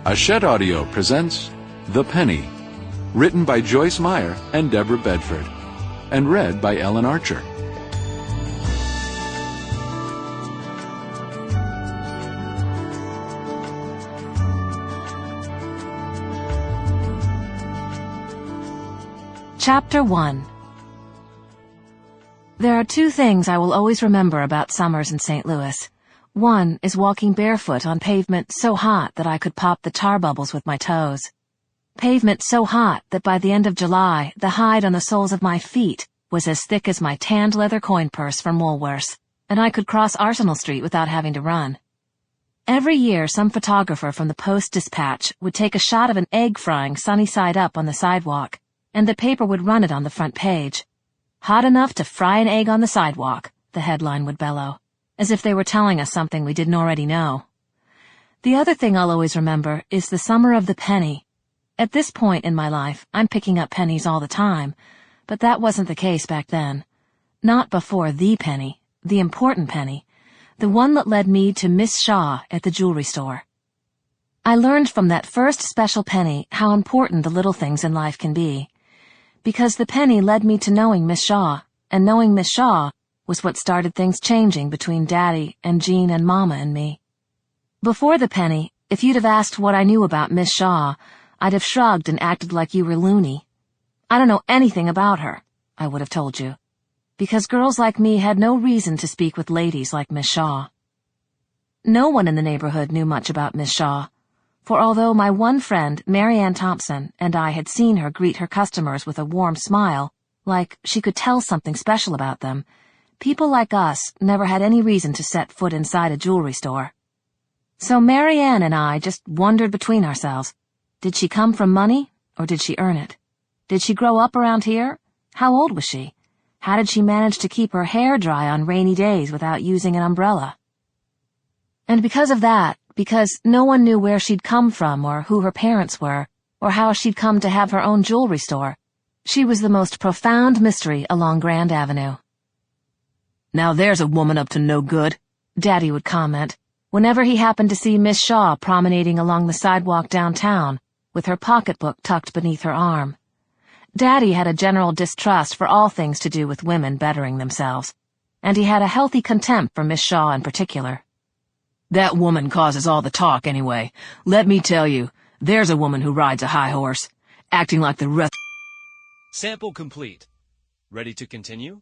Ashed Audio presents The Penny, written by Joyce Meyer and Deborah Bedford, and read by Ellen Archer. Chapter 1. There are two things I will always remember about summers in St. Louis. One is walking barefoot on pavement so hot that I could pop the tar bubbles with my toes. Pavement so hot that by the end of July, the hide on the soles of my feet was as thick as my tanned leather coin purse from Woolworth's, and I could cross Arsenal Street without having to run. Every year, some photographer from the Post-Dispatch would take a shot of an egg frying sunny side up on the sidewalk, and the paper would run it on the front page. "Hot enough to fry an egg on the sidewalk," the headline would bellow, as if they were telling us something we didn't already know. The other thing I'll always remember is the summer of the penny. At this point in my life, I'm picking up pennies all the time, but that wasn't the case back then. Not before the penny, the important penny, the one that led me to Miss Shaw at the jewelry store. I learned from that first special penny how important the little things in life can be, because the penny led me to knowing Miss Shaw, and knowing Miss Shaw was what started things changing between Daddy and Jean and Mama and me. Before the penny, if you'd have asked what I knew about Miss Shaw, I'd have shrugged and acted like you were loony. I don't know anything about her, I would have told you, because girls like me had no reason to speak with ladies like Miss Shaw. No one in the neighborhood knew much about Miss Shaw, for although my one friend, Mary Ann Thompson, and I had seen her greet her customers with a warm smile, like she could tell something special about them, people like us never had any reason to set foot inside a jewelry store. So Mary Ann and I just wondered between ourselves, did she come from money, or did she earn it? Did she grow up around here? How old was she? How did she manage to keep her hair dry on rainy days without using an umbrella? And because of that, because no one knew where she'd come from or who her parents were, or how she'd come to have her own jewelry store, she was the most profound mystery along Grand Avenue. "Now there's a woman up to no good," Daddy would comment, whenever he happened to see Miss Shaw promenading along the sidewalk downtown, with her pocketbook tucked beneath her arm. Daddy had a general distrust for all things to do with women bettering themselves, and he had a healthy contempt for Miss Shaw in particular. "That woman causes all the talk anyway. Let me tell you, there's a woman who rides a high horse, acting like the rest." Sample complete. Ready to continue?